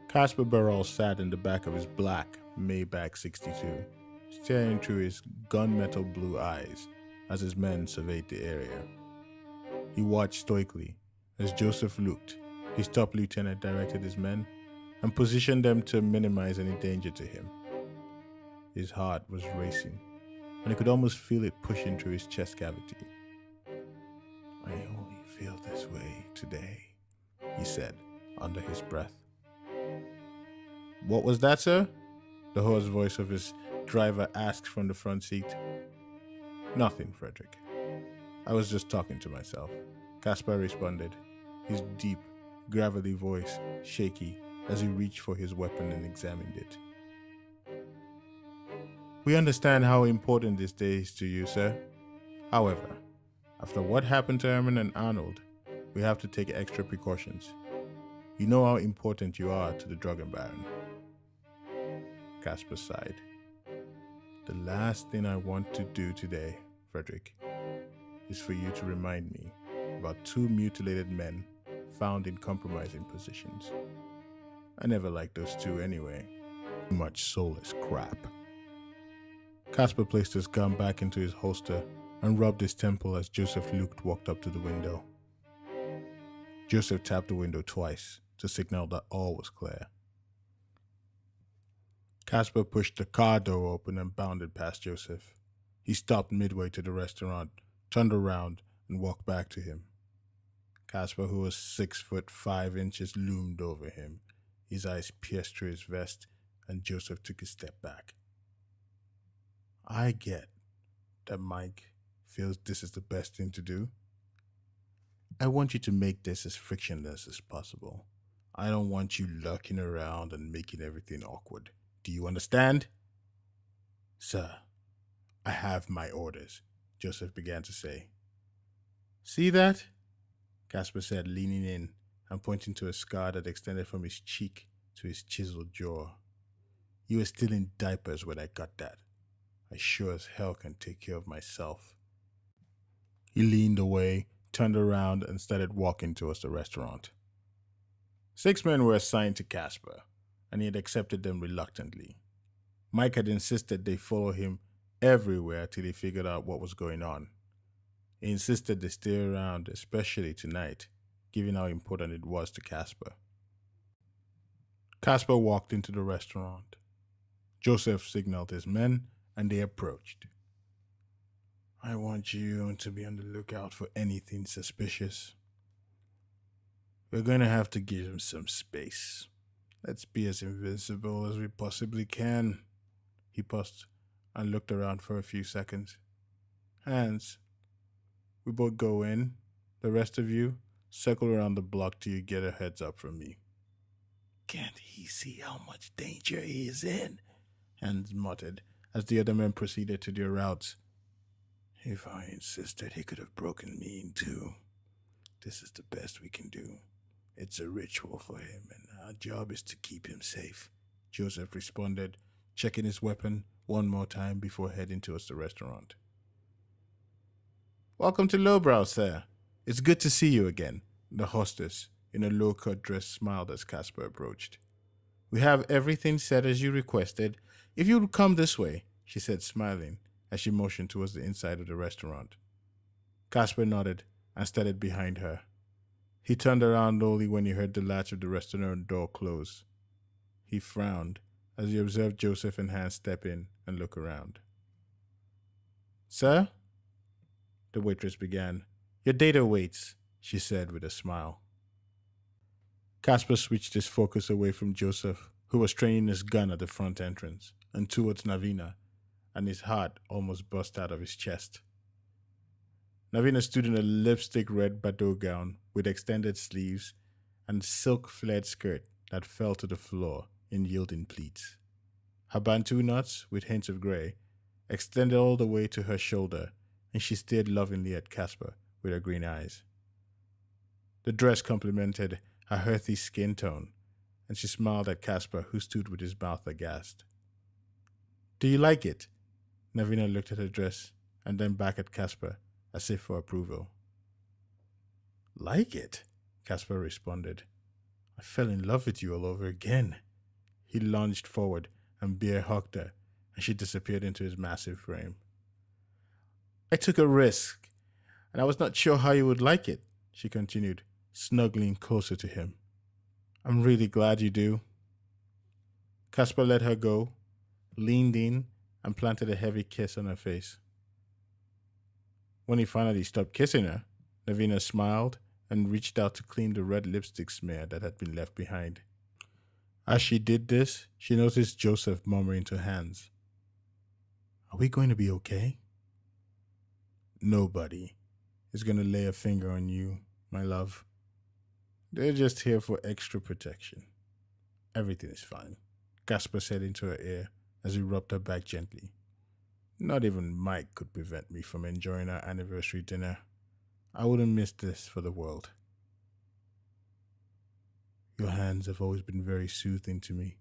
Kasper Barall sat in the back of his black Maybach 62, staring through his gunmetal blue eyes as his men surveyed the area. He watched stoically as Joseph looked. His top lieutenant directed his men and positioned them to minimize any danger to him. His heart was racing, and he could almost feel it pushing through his chest cavity. "I only feel this way today," he said under his breath. "What was that, sir?" the hoarse voice of his driver asked from the front seat. "Nothing, Frederick. I was just talking to myself," Kasper responded, his deep, gravelly voice shaky as he reached for his weapon and examined it. "We understand how important this day is to you, sir. However, after what happened to Herman and Arnold, we have to take extra precautions. You know how important you are to the drug baron." Kasper sighed. "The last thing I want to do today, Frederick, is for you to remind me about two mutilated men found in compromising positions. I never liked those two anyway. Too much soulless crap." Kasper placed his gun back into his holster and rubbed his temple as Joseph Luke walked up to the window. Joseph tapped the window twice to signal that all was clear. Kasper pushed the car door open and bounded past Joseph. He stopped midway to the restaurant, turned around, and walked back to him. Kasper, who was 6'5", loomed over him. His eyes pierced through his vest, and Joseph took a step back. "I get that Mike feels this is the best thing to do. I want you to make this as frictionless as possible. I don't want you lurking around and making everything awkward. Do you understand?" "Sir, I have my orders," Joseph began to say. "See that?" Kasper said, leaning in and pointing to a scar that extended from his cheek to his chiseled jaw. "You were still in diapers when I got that. I sure as hell can take care of myself." He leaned away, turned around, and started walking towards the restaurant. 6 men were assigned to Kasper, and he had accepted them reluctantly. Mike had insisted they follow him everywhere till he figured out what was going on. He insisted they stay around, especially tonight, given how important it was to Kasper. Kasper walked into the restaurant. Joseph signaled his men, and they approached. "I want you to be on the lookout for anything suspicious. We're going to have to give him some space. Let's be as invisible as we possibly can." He paused and looked around for a few seconds. "Hans, we both go in. The rest of you, circle around the block till you get a heads up from me." "Can't he see how much danger he is in?" Hans muttered as the other men proceeded to their routes. "If I insisted, he could have broken me in two. This is the best we can do. It's a ritual for him, and our job is to keep him safe," Joseph responded, checking his weapon one more time before heading towards the restaurant. "Welcome to Lowbrow, sir. It's good to see you again," the hostess, in a low-cut dress, smiled as Kasper approached. "We have everything set as you requested. If you would come this way," she said, smiling, as she motioned towards the inside of the restaurant. Kasper nodded and started behind her. He turned around only when he heard the latch of the restaurant door close. He frowned as he observed Joseph and Hans step in and look around. "Sir?" the waitress began. "Your data waits," she said with a smile. Kasper switched his focus away from Joseph, who was training his gun at the front entrance, and towards Navina, and his heart almost burst out of his chest. Navina stood in a lipstick red Bardot gown with extended sleeves and silk flared skirt that fell to the floor in yielding pleats. Her bantu knots, with hints of grey, extended all the way to her shoulder, and she stared lovingly at Kasper with her green eyes. The dress complemented her earthy skin tone, and she smiled at Kasper, who stood with his mouth aghast. "Do you like it?" Navina looked at her dress and then back at Kasper, as if for approval. "Like it?" Kasper responded. I fell in love with you all over again. He lunged forward and bear hugged her, and she disappeared into his massive frame. I took a risk, and I was not sure how you would like it, she continued, snuggling closer to him. I'm really glad you do. Casper let her go, leaned in, and planted a heavy kiss on her face. When he finally stopped kissing her, Navina smiled and reached out to clean the red lipstick smear that had been left behind. As she did this, she noticed Joseph murmuring to Hans, Are we going to be okay? Nobody is going to lay a finger on you, my love. They're just here for extra protection. Everything is fine, Casper said into her ear as he rubbed her back gently. Not even Mike could prevent me from enjoying our anniversary dinner. I wouldn't miss this for the world. Your hands have always been very soothing to me,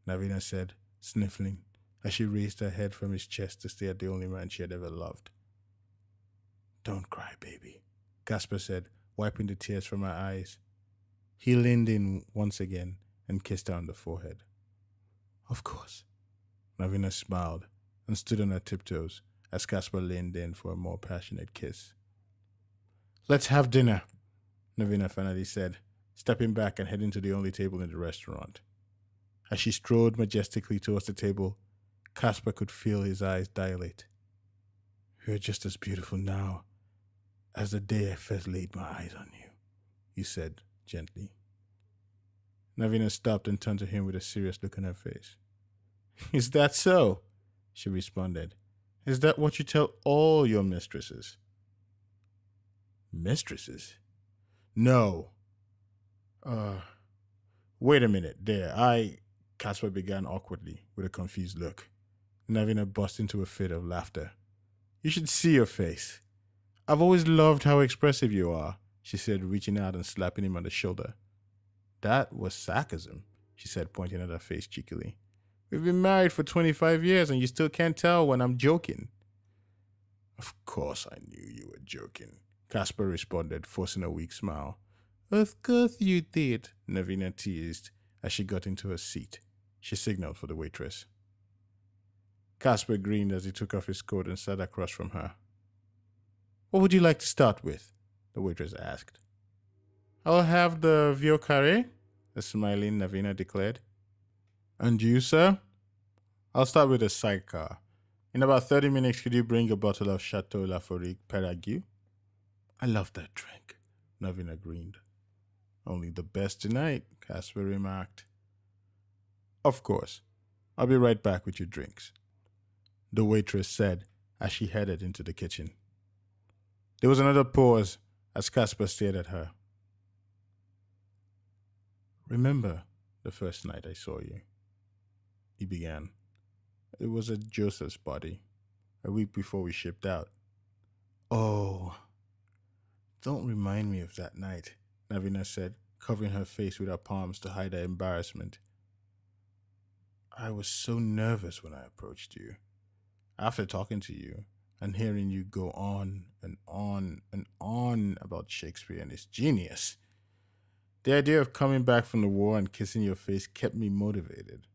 Navina said, sniffling, as she raised her head from his chest to stare at the only man she had ever loved. Don't cry, baby, Casper said, wiping the tears from her eyes. He leaned in once again and kissed her on the forehead. Of course. Navina smiled and stood on her tiptoes as Casper leaned in for a more passionate kiss. Let's have dinner, Navina finally said, stepping back and heading to the only table in the restaurant. As she strode majestically towards the table, Casper could feel his eyes dilate. You're just as beautiful now as the day I first laid my eyes on you, he said gently. Navina stopped and turned to him with a serious look on her face. Is that so? She responded. Is that what you tell all your mistresses? Mistresses? No. Wait a minute, Casper began awkwardly with a confused look. Navina burst into a fit of laughter. You should see your face. I've always loved how expressive you are, she said, reaching out and slapping him on the shoulder. That was sarcasm, she said, pointing at her face cheekily. We've been married for 25 years and you still can't tell when I'm joking. Of course I knew you were joking, Casper responded, forcing a weak smile. Of course you did, Navina teased as she got into her seat. She signaled for the waitress. Casper grinned as he took off his coat and sat across from her. What would you like to start with? The waitress asked. I'll have the vieux carré, the smiling Navina declared. And you, sir? I'll start with a sidecar. In about 30 minutes, could you bring a bottle of Chateau Laforique Perague? I love that drink, Navina grinned. Only the best tonight, Casper remarked. Of course. I'll be right back with your drinks, the waitress said as she headed into the kitchen. There was another pause as Casper stared at her. Remember the first night I saw you? He began. It was at Joseph's party, a week before we shipped out. Oh, don't remind me of that night, Navina said, covering her face with her palms to hide her embarrassment. I was so nervous when I approached you. After talking to you and hearing you go on and on and on about Shakespeare and his genius, the idea of coming back from the war and kissing your face kept me motivated.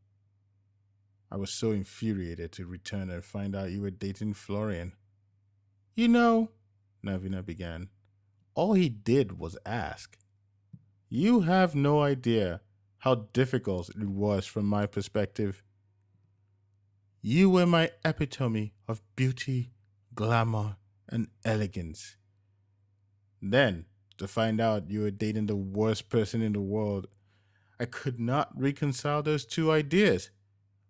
I was so infuriated to return and find out you were dating Florian. You know, Navina began, all he did was ask. You have no idea how difficult it was from my perspective. You were my epitome of beauty, glamour, and elegance. Then, to find out you were dating the worst person in the world, I could not reconcile those two ideas.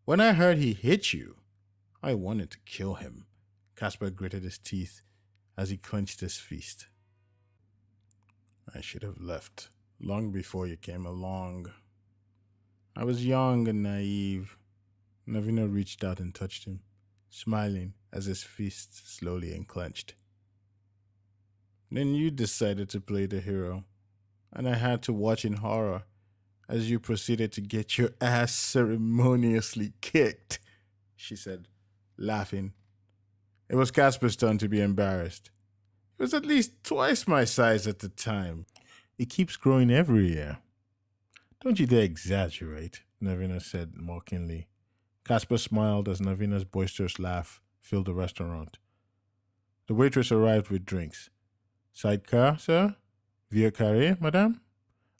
When I heard he hit you, I wanted to kill him. Casper gritted his teeth as he clenched his fist. I should have left long before you came along. I was young and naive. Navina reached out and touched him, smiling as his fist slowly unclenched. Then you decided to play the hero, and I had to watch in horror as you proceeded to get your ass ceremoniously kicked, she said, laughing. It was Casper's turn to be embarrassed. He was at least twice my size at the time. It keeps growing every year. Don't you dare exaggerate, Navina said mockingly. Casper smiled as Navina's boisterous laugh filled the restaurant. The waitress arrived with drinks. Sidecar, sir? Vieux carré, madame?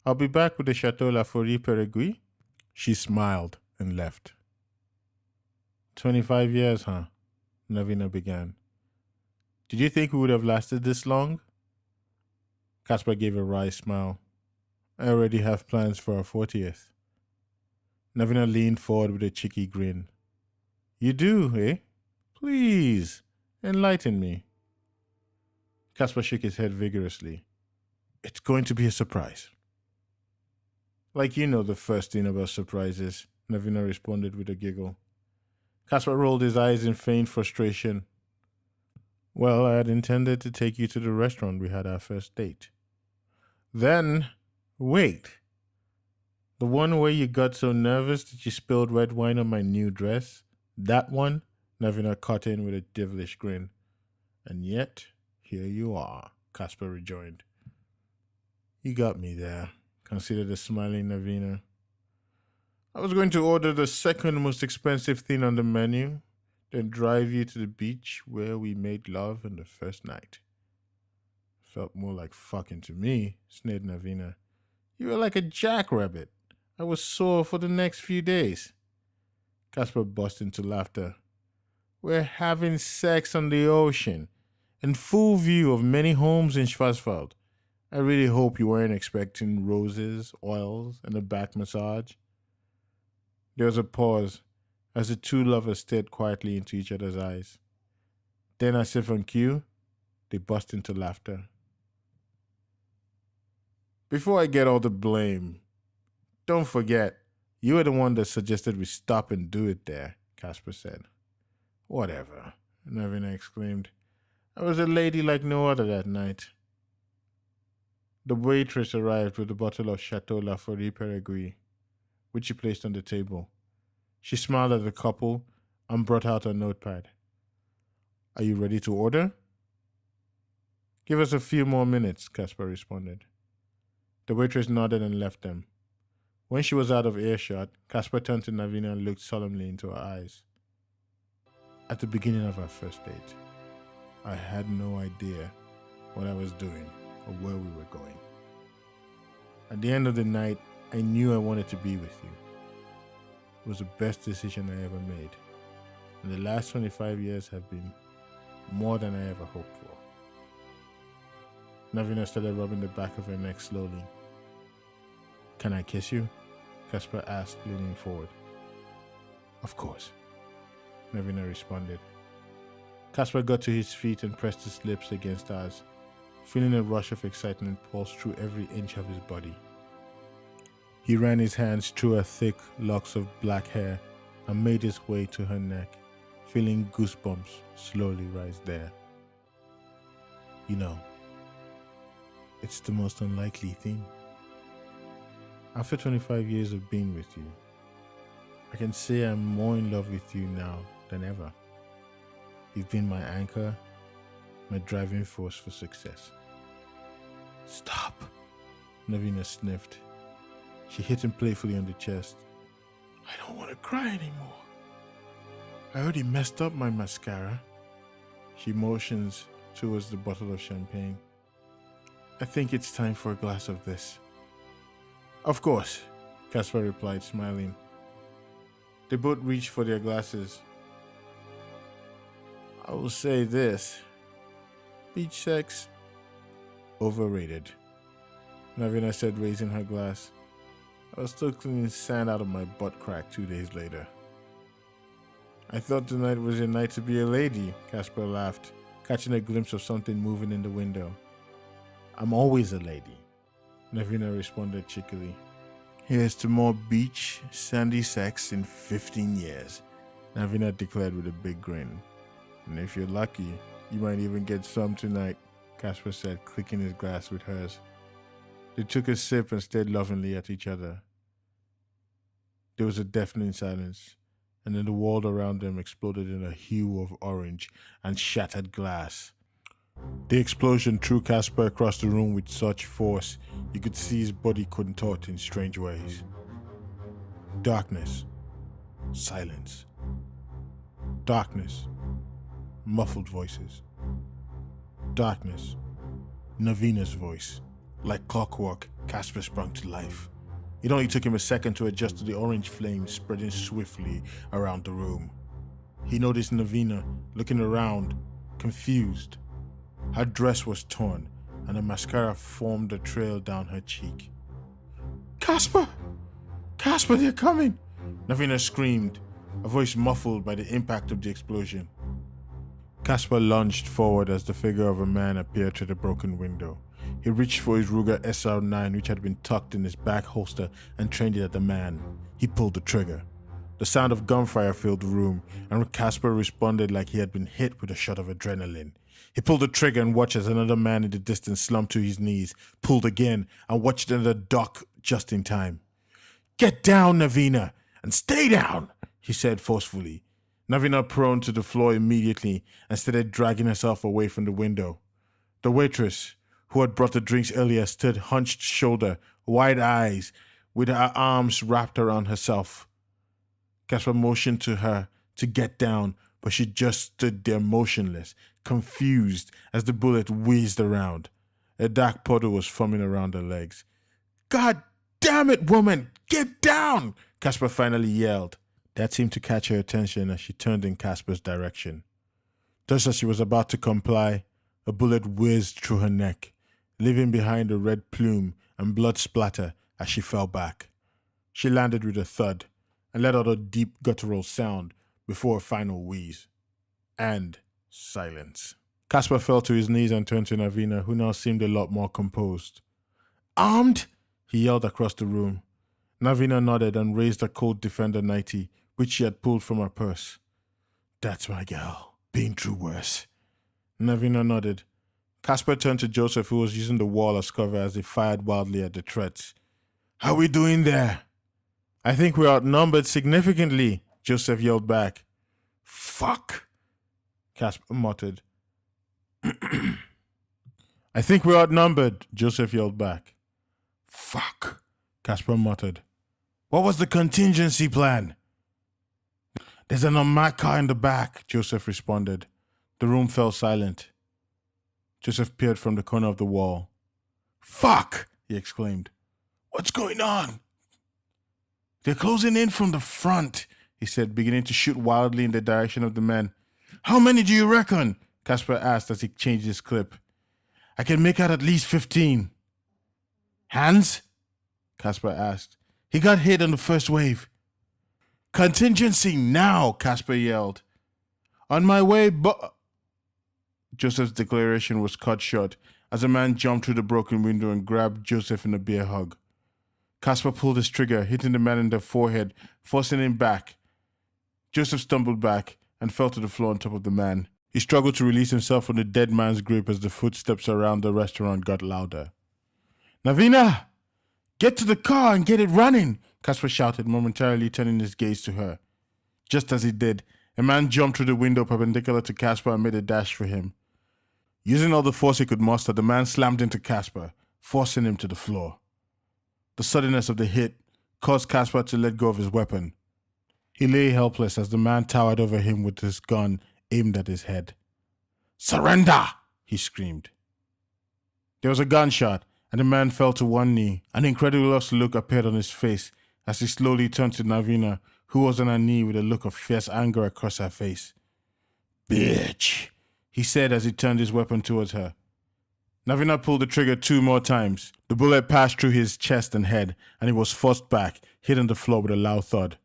I'll be back with the Chateau La Folie Perigui. She smiled and left. 25 years, huh? Navina began. Did you think we would have lasted this long? Caspar gave a wry smile. I already have plans for our 40th. Navina leaned forward with a cheeky grin. You do, eh? Please, enlighten me. Caspar shook his head vigorously. It's going to be a surprise. Like you know the first thing about surprises, Navina responded with a giggle. Caspar rolled his eyes in feigned frustration. Well, I had intended to take you to the restaurant we had our first date. Then, wait. The one where you got so nervous that you spilled red wine on my new dress? That one? Navina cut in with a devilish grin. And yet, here you are, Caspar rejoined. You got me there, considered the smiling Navina. I was going to order the second most expensive thing on the menu, then drive you to the beach where we made love on the first night. Felt more like fucking to me, sneered Navina. You were like a jackrabbit. I was sore for the next few days. Caspar burst into laughter. We're having sex on the ocean, in full view of many homes in Schwarzwald. I really hope you weren't expecting roses, oils, and a back massage. There was a pause as the two lovers stared quietly into each other's eyes. Then, as if on cue, they burst into laughter. Before I get all the blame, don't forget, you were the one that suggested we stop and do it there, Caspar said. Whatever, Navina exclaimed. I was a lady like no other that night. The waitress arrived with a bottle of Chateau La Folie Perigui, which she placed on the table. She smiled at the couple and brought out a notepad. Are you ready to order? Give us a few more minutes, Caspar responded. The waitress nodded and left them. When she was out of earshot, Caspar turned to Navina and looked solemnly into her eyes. At the beginning of our first date, I had no idea what I was doing or where we were going. At the end of the night, I knew I wanted to be with you. It was the best decision I ever made, and the last 25 years have been more than I ever hoped for. Navina started rubbing the back of her neck slowly. Can I kiss you? Caspar asked, leaning forward. Of course, Navina responded. Caspar got to his feet and pressed his lips against hers, feeling a rush of excitement pulse through every inch of his body. He ran his hands through her thick locks of black hair and made his way to her neck, feeling goosebumps slowly rise there. You know, it's the most unlikely thing. After 25 years of being with you, I can say I'm more in love with you now than ever. You've been my anchor, my driving force for success. Stop, Navina sniffed. She hit him playfully on the chest. I don't want to cry anymore. I already messed up my mascara. She motions towards the bottle of champagne. I think it's time for a glass of this. Of course, Caspar replied, smiling. They both reached for their glasses. I will say this. Beach sex, overrated, Navina said, raising her glass. I was still cleaning sand out of my butt crack 2 days later. I thought tonight was your night to be a lady, Caspar laughed, catching a glimpse of something moving in the window. I'm always a lady, Navina responded cheekily. Here's to more beach, sandy sex in 15 years, Navina declared with a big grin. And if you're lucky, you might even get some tonight, Caspar said, clicking his glass with hers. They took a sip and stared lovingly at each other. There was a deafening silence, and then the world around them exploded in a hue of orange and shattered glass. The explosion threw Kasper across the room with such force you could see his body contort in strange ways. Darkness. Silence. Darkness. Muffled voices. Darkness. Navina's voice. Like clockwork, Kasper sprung to life. It only took him a second to adjust to the orange flames spreading swiftly around the room. He noticed Navina looking around, confused. Her dress was torn, and a mascara formed a trail down her cheek. "Kasper! Kasper, they're coming!" Navina screamed, a voice muffled by the impact of the explosion. Kasper lunged forward as the figure of a man appeared through the broken window. He reached for his Ruger SR9, which had been tucked in his back holster, and trained it at the man. He pulled the trigger. The sound of gunfire filled the room, and Kasper responded like he had been hit with a shot of adrenaline. He pulled the trigger and watched as another man in the distance slumped to his knees, pulled again, and watched another duck just in time. "Get down, Navina, and stay down," he said forcefully. Navina prone to the floor immediately and started dragging herself away from the window. The waitress, who had brought the drinks earlier, stood hunched shoulder, wide eyes, with her arms wrapped around herself. Kasper motioned to her to get down, but she just stood there motionless, confused as the bullet whizzed around. A dark puddle was forming around her legs. "God damn it, woman! Get down!" Kasper finally yelled. That seemed to catch her attention as she turned in Kasper's direction. Just as she was about to comply, a bullet whizzed through her neck, leaving behind a red plume and blood splatter as she fell back. She landed with a thud and let out a deep guttural sound before a final wheeze. And silence. Kasper fell to his knees and turned to Navina, who now seemed a lot more composed. "Armed?" he yelled across the room. Navina nodded and raised a Colt Defender 90, which she had pulled from her purse. "That's my girl. Been through worse." Navina nodded. Kasper turned to Joseph, who was using the wall as cover as they fired wildly at the threats. "How we doing there?" "I think we're outnumbered significantly," Joseph yelled back. "Fuck," Kasper muttered. "I think we're outnumbered," Joseph yelled back. "Fuck," Kasper muttered. "What was the contingency plan?" "There's an unmarked car in the back," Joseph responded. The room fell silent. Joseph peered from the corner of the wall. "Fuck!" he exclaimed. "What's going on?" "They're closing in from the front," he said, beginning to shoot wildly in the direction of the men. "How many do you reckon?" Kasper asked as he changed his clip. "I can make out at least 15. "Hands?" Kasper asked. "He got hit on the first wave." "Contingency now!" Kasper yelled. "On my way, Joseph's declaration was cut short as a man jumped through the broken window and grabbed Joseph in a bear hug. Kasper pulled his trigger, hitting the man in the forehead, forcing him back. Joseph stumbled back and fell to the floor on top of the man. He struggled to release himself from the dead man's grip as the footsteps around the restaurant got louder. "Navina! Get to the car and get it running!" Kasper shouted, momentarily turning his gaze to her. Just as he did, a man jumped through the window perpendicular to Kasper and made a dash for him. Using all the force he could muster, the man slammed into Kasper, forcing him to the floor. The suddenness of the hit caused Kasper to let go of his weapon. He lay helpless as the man towered over him with his gun aimed at his head. "Surrender!" he screamed. There was a gunshot, and the man fell to one knee. An incredulous look appeared on his face as he slowly turned to Navina, who was on her knee with a look of fierce anger across her face. "Bitch," he said as he turned his weapon towards her. Navina pulled the trigger 2 more times. The bullet passed through his chest and head, and he was forced back, hit on the floor with a loud thud.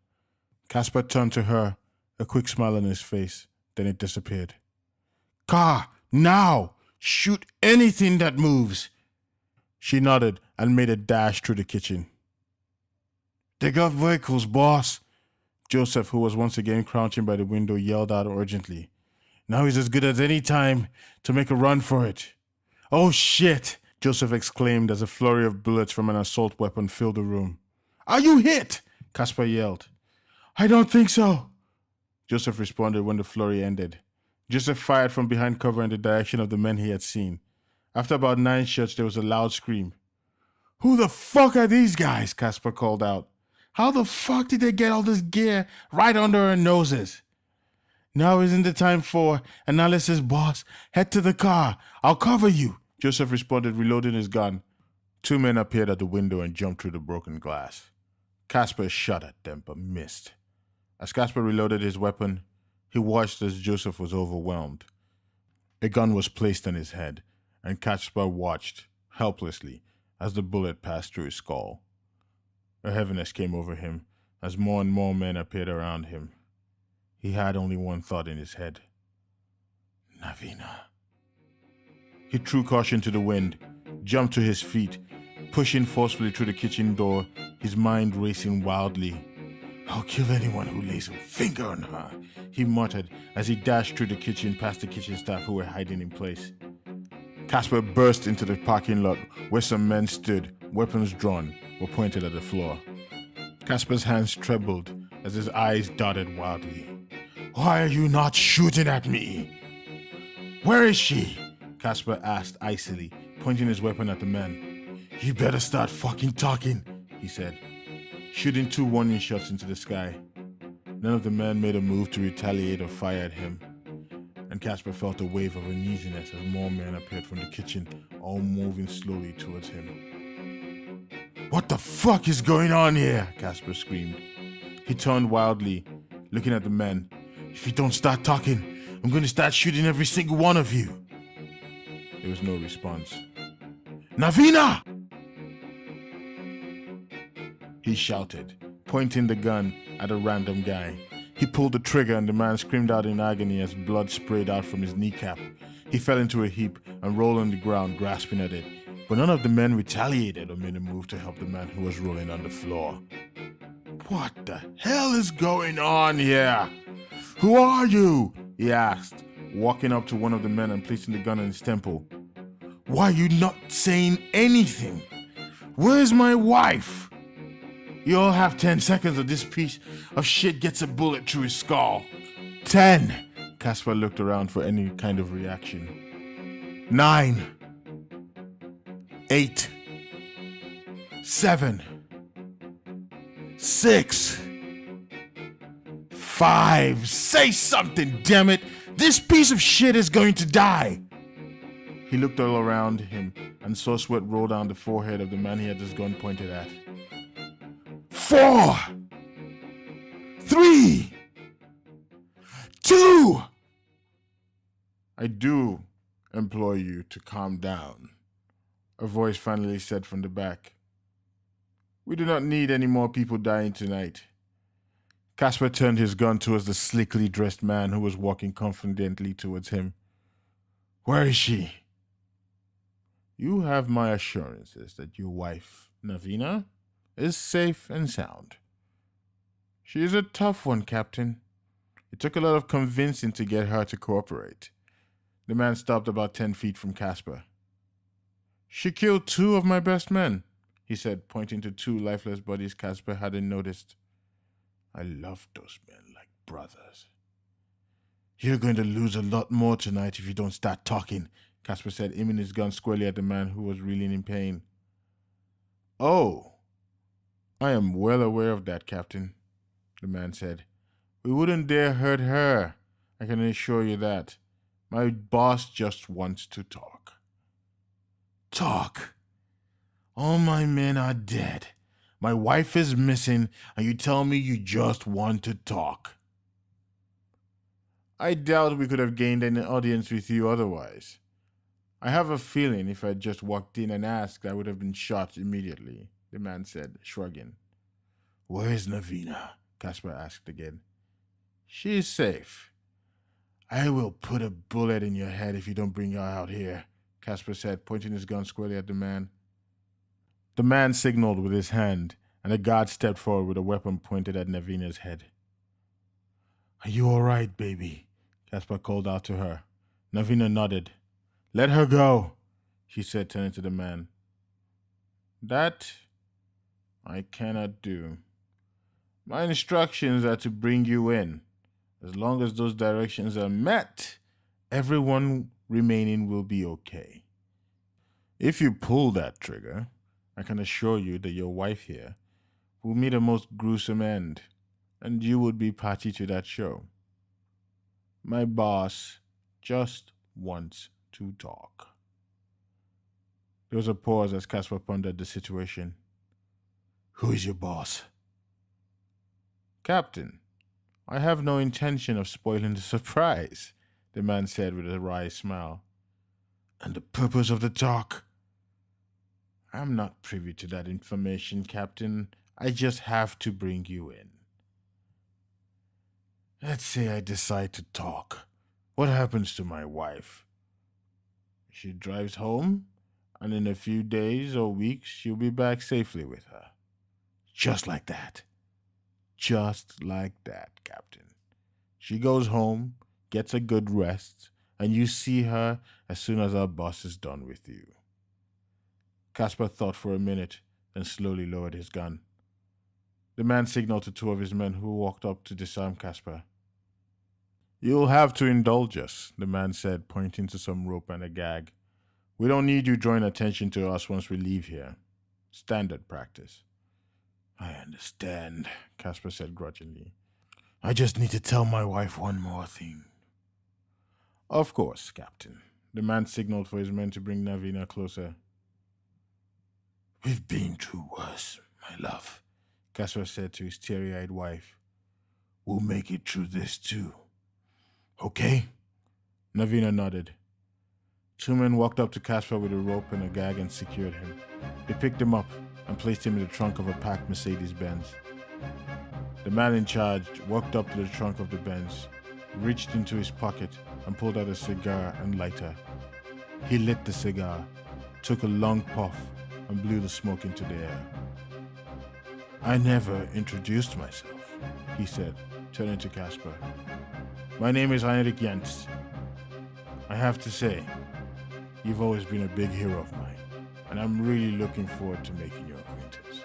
Kasper turned to her, a quick smile on his face. Then it disappeared. "Car, now! Shoot anything that moves!" She nodded and made a dash through the kitchen. "They got vehicles, boss!" Joseph, who was once again crouching by the window, yelled out urgently. "Now is as good as any time to make a run for it." "Oh shit!" Joseph exclaimed as a flurry of bullets from an assault weapon filled the room. "Are you hit?" Kasper yelled. "I don't think so," Joseph responded when the flurry ended. Joseph fired from behind cover in the direction of the men he had seen. After about 9 shots, there was a loud scream. "Who the fuck are these guys?" Kasper called out. "How the fuck did they get all this gear right under our noses?" "Now isn't the time for analysis, boss. Head to the car. I'll cover you," Joseph responded, reloading his gun. 2 men appeared at the window and jumped through the broken glass. Kasper shot at them, but missed. As Kasper reloaded his weapon, he watched as Joseph was overwhelmed. A gun was placed on his head, and Kasper watched, helplessly, as the bullet passed through his skull. A heaviness came over him as more and more men appeared around him. He had only one thought in his head. Navina. He threw caution to the wind, jumped to his feet, pushing forcefully through the kitchen door, his mind racing wildly. "I'll kill anyone who lays a finger on her," he muttered as he dashed through the kitchen past the kitchen staff who were hiding in place. Kasper burst into the parking lot where some men stood, weapons drawn, were pointed at the floor. Kasper's hands trembled as his eyes darted wildly. "Why are you not shooting at me?" "Where is she?" Kasper asked icily, pointing his weapon at the men. "You better start fucking talking," he said, shooting 2 warning shots into the sky. None of the men made a move to retaliate or fire at him, and Kasper felt a wave of uneasiness as more men appeared from the kitchen, all moving slowly towards him. "What the fuck is going on here?" Kasper screamed. He turned wildly, looking at the men. "If you don't start talking, I'm going to start shooting every single one of you." There was no response. "Navina!" he shouted, pointing the gun at a random guy. He pulled the trigger and the man screamed out in agony as blood sprayed out from his kneecap. He fell into a heap and rolled on the ground, grasping at it. But none of the men retaliated or made a move to help the man who was rolling on the floor. "What the hell is going on here? Who are you?" he asked, walking up to one of the men and placing the gun on his temple. "Why are you not saying anything? Where's my wife?" "You all have 10 seconds or this piece of shit gets a bullet through his skull." 10. Kasper looked around for any kind of reaction. 9. 8. 7. 6. 5. Say something, damn it! This piece of shit is going to die! He looked all around him and saw sweat roll down the forehead of the man he had his gun pointed at. 4. 3. 2. "I do implore you to calm down," a voice finally said from the back. "We do not need any more people dying tonight." Kasper turned his gun towards the slickly dressed man who was walking confidently towards him. "Where is she?" "You have my assurances that your wife, Navina, is safe and sound." "She is a tough one, Captain. It took a lot of convincing to get her to cooperate." The man stopped about 10 feet from Kasper. "She killed 2 of my best men," he said, pointing to 2 lifeless bodies Kasper hadn't noticed. "I loved those men like brothers." "You're going to lose a lot more tonight if you don't start talking," Kasper said, aiming his gun squarely at the man who was reeling in pain. "Oh, I am well aware of that, Captain," the man said. "We wouldn't dare hurt her, I can assure you that. My boss just wants to talk." "Talk? All my men are dead. My wife is missing, and you tell me you just want to talk." "I doubt we could have gained an audience with you otherwise. I have a feeling if I just walked in and asked, I would have been shot immediately," the man said, shrugging. "Where is Navina?" Kasper asked again. "She is safe." "I will put a bullet in your head if you don't bring her out here," Kasper said, pointing his gun squarely at the man. The man signaled with his hand, and the guard stepped forward with a weapon pointed at Navina's head. "Are you all right, baby?" Kasper called out to her. Navina nodded. "Let her go," she said, turning to the man. "That I cannot do. My instructions are to bring you in. As long as those directions are met, Everyone remaining will be okay. If you pull that trigger, I can assure you that your wife here will meet a most gruesome end, and you would be party to that show. My boss just wants to talk. There was a pause as Casper pondered the situation. Who is your boss? Captain, I have no intention of spoiling the surprise, the man said with a wry smile. And the purpose of the talk? I'm not privy to that information, Captain. I just have to bring you in. Let's say I decide to talk. What happens to my wife? She drives home, and in a few days or weeks, she'll be back safely with her. Just like that. Just like that, Captain. She goes home, gets a good rest, and you see her as soon as our boss is done with you. Kasper thought for a minute, then slowly lowered his gun. The man signaled to two of his men who walked up to disarm Kasper. You'll have to indulge us, the man said, pointing to some rope and a gag. We don't need you drawing attention to us once we leave here. Standard practice. I understand, Kasper said grudgingly. I just need to tell my wife one more thing. Of course, Captain. The man signaled for his men to bring Navina closer. We've been through worse, my love, Kasper said to his teary-eyed wife. We'll make it through this too. Okay? Navina nodded. Two men walked up to Kasper with a rope and a gag and secured him. They picked him up and placed him in the trunk of a packed Mercedes-Benz. The man in charge walked up to the trunk of the Benz, reached into his pocket and pulled out a cigar and lighter. He lit the cigar, took a long puff, and blew the smoke into the air. I never introduced myself, he said, turning to Kasper. My name is Heinrich Jens. I have to say, you've always been a big hero of mine, and I'm really looking forward to making your acquaintance.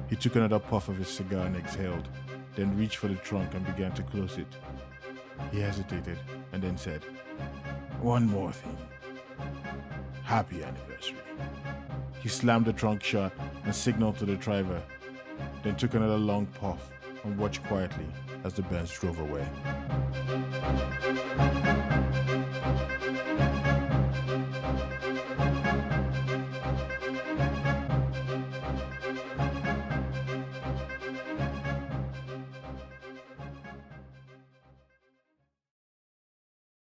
He took another puff of his cigar and exhaled, then reached for the trunk and began to close it. He hesitated and then said, One more thing. Happy anniversary. He slammed the trunk shut and signaled to the driver, then took another long puff and watched quietly as the Benz drove away.